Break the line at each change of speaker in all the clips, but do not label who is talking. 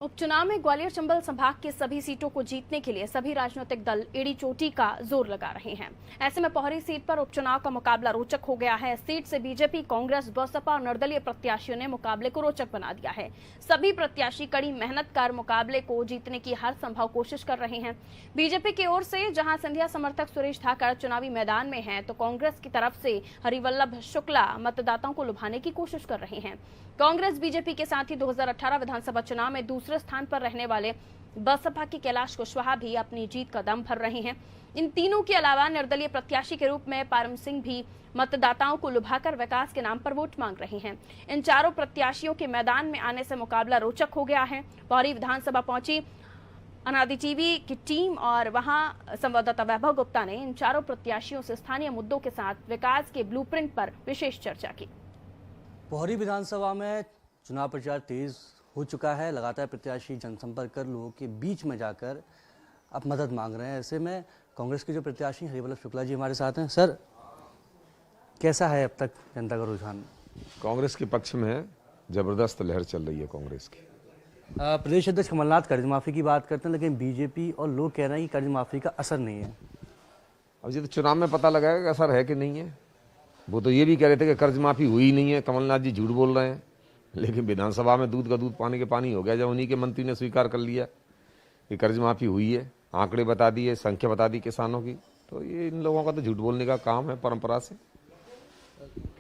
उपचुनाव में ग्वालियर चंबल संभाग के सभी सीटों को जीतने के लिए सभी राजनीतिक दल एड़ी चोटी का जोर लगा रहे हैं। ऐसे में पोहरी सीट पर उपचुनाव का मुकाबला रोचक हो गया है। इस सीट से बीजेपी, कांग्रेस, बसपा और निर्दलीय प्रत्याशियों ने मुकाबले को रोचक बना दिया है। सभी प्रत्याशी कड़ी मेहनत कर मुकाबले को जीतने की हर संभव कोशिश कर रहे हैं। बीजेपी की ओर से जहां सिंधिया समर्थक सुरेश धाकड़ चुनावी मैदान में हैं, तो कांग्रेस की तरफ से हरिवल्लभ शुक्ला मतदाताओं को लुभाने की कोशिश कर रहे हैं। कांग्रेस बीजेपी के साथ ही 2018 विधानसभा चुनाव में दूसरे स्थान पर रहने वाले बसपा के कैलाश कुशवाहा भी अपनी जीत का दम भर रहे हैं। इन तीनों के अलावा निर्दलीय प्रत्याशी के रूप में पारम सिंह भी मतदाताओं को लुभाकर विकास के नाम पर वोट मांग रहे हैं। इन चारों प्रत्याशियों के मैदान में आने से मुकाबला रोचक हो गया है। पोहरी विधानसभा पहुंची अनादि टीवी की टीम और वहां संवाददाता वैभव गुप्ता ने इन चारों प्रत्याशियों से स्थानीय मुद्दों के साथ विकास के ब्लूप्रिंट पर विशेष चर्चा की।
पोहरी विधानसभा में चुनाव प्रचार तेज हो चुका है। लगातार प्रत्याशी जनसंपर्क कर लोगों के बीच में जाकर अब मदद मांग रहे हैं। ऐसे में कांग्रेस के जो प्रत्याशी हरिवल्लभ शुक्ला जी हमारे साथ हैं। सर, कैसा है अब तक जनता का रुझान?
कांग्रेस के पक्ष में जबरदस्त लहर चल रही है कांग्रेस की।
प्रदेश अध्यक्ष कमलनाथ कर्ज माफी की बात करते हैं, लेकिन बीजेपी और लोग कह रहे हैं कि कर्ज माफी का असर नहीं है।
अब ये तो चुनाव में पता लगाएगा कि असर है कि नहीं है। वो तो ये भी कह रहे थे कि कर्ज माफी हुई नहीं है, कमलनाथ जी झूठ बोल रहे हैं। लेकिन विधानसभा में दूध का दूध पानी के पानी हो गया जब उन्हीं के मंत्री ने स्वीकार कर लिया कि कर्ज माफी हुई है, आंकड़े बता दिए, संख्या बता दी किसानों की। तो ये इन लोगों का तो झूठ बोलने का काम है परंपरा से।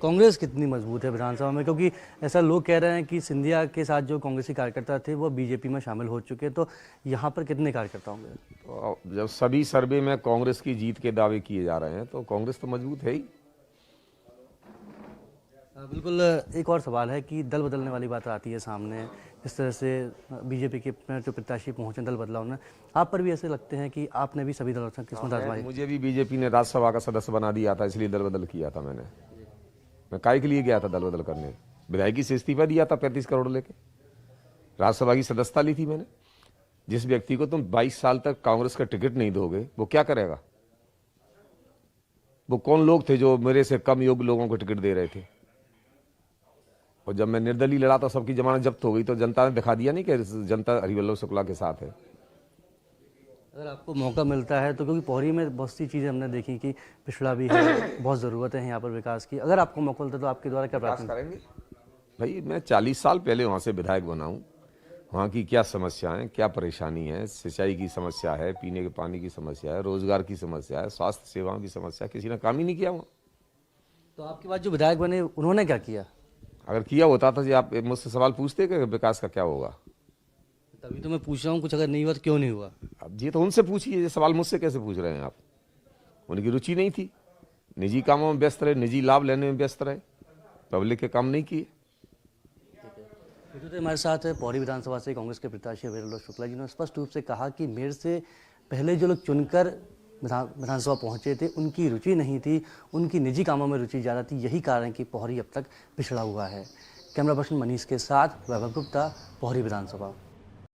कांग्रेस कितनी मजबूत है विधानसभा में? क्योंकि ऐसा लोग कह रहे हैं कि सिंधिया के साथ जो कांग्रेसी कार्यकर्ता थे वो बीजेपी में शामिल हो चुके हैं, तो यहाँ पर कितने कार्यकर्ता होंगे?
तो जब सभी सर्वे में कांग्रेस की जीत के दावे किए जा रहे हैं तो कांग्रेस तो मजबूत है ही।
बिल्कुल। एक और सवाल है कि दल बदलने वाली बात आती है सामने। इस तरह से बीजेपी के जो प्रत्याशी पहुंचे दल बदला उन्होंने, आप पर भी ऐसे लगते हैं कि आपने भी सभी दलों से किस्मत आजमाई?
मुझे भी बीजेपी ने राज्यसभा का सदस्य बना दिया था, इसलिए दल बदल किया था मैंने। मैं काय के लिए गया था दल बदल करने? विधायकी से इस्तीफा दिया था 35 करोड़ लेके, राज्यसभा की सदस्यता ली थी मैंने। जिस व्यक्ति को तुम 22 साल तक कांग्रेस का टिकट नहीं दोगे वो क्या करेगा? वो कौन लोग थे जो मेरे से कम योग्य लोगों को टिकट दे रहे थे? और जब मैं निर्दलीय लड़ा तो सबकी जमानत जब्त हो गई, तो जनता ने दिखा दिया नहीं कि जनता हरिवल्लभ शुक्ला के साथ है।
अगर आपको मौका मिलता है तो, क्योंकि पोहरी में बहुत सी चीज़ें हमने देखी कि पिछड़ा भी है, बहुत ज़रूरत है यहाँ पर विकास की, अगर आपको मौका मिलता है तो आपके द्वारा क्या प्रयास
करेंगे? भाई मैं 40 साल पहले वहाँ से विधायक बना हूँ। वहाँ की क्या समस्याएं, क्या परेशानी है? सिंचाई की समस्या है, पीने के पानी की समस्या है, रोजगार की समस्या है, स्वास्थ्य सेवाओं की समस्या, किसी ने काम ही नहीं किया वहाँ।
तो आपके बाद जो विधायक बने उन्होंने क्या किया?
अगर किया होता तो जी आप मुझसे सवाल पूछते कि विकास का क्या होगा?
तभी तो मैं पूछ रहा हूँ, कुछ अगर नहीं हुआ तो क्यों नहीं हुआ?
अब ये तो उनसे पूछिए, ये सवाल मुझसे कैसे पूछ रहे हैं आप? उनकी रुचि नहीं थी, निजी कामों में व्यस्त रहे, निजी लाभ लेने में व्यस्त रहे, पब्लिक के काम नहीं किए।
तो हमारे साथ पोहरी विधानसभा से कांग्रेस के प्रत्याशी हरिवल्लभ शुक्ला जी ने स्पष्ट रूप से कहा कि मेरे से पहले जो लोग चुनकर विधानसभा पहुंचे थे उनकी रुचि नहीं थी, उनकी निजी कामों में रुचि ज़्यादा थी। यही कारण है कि पोहरी अब तक पिछड़ा हुआ है। कैमरा पर्सन मनीष के साथ वैभव गुप्ता, पोहरी विधानसभा।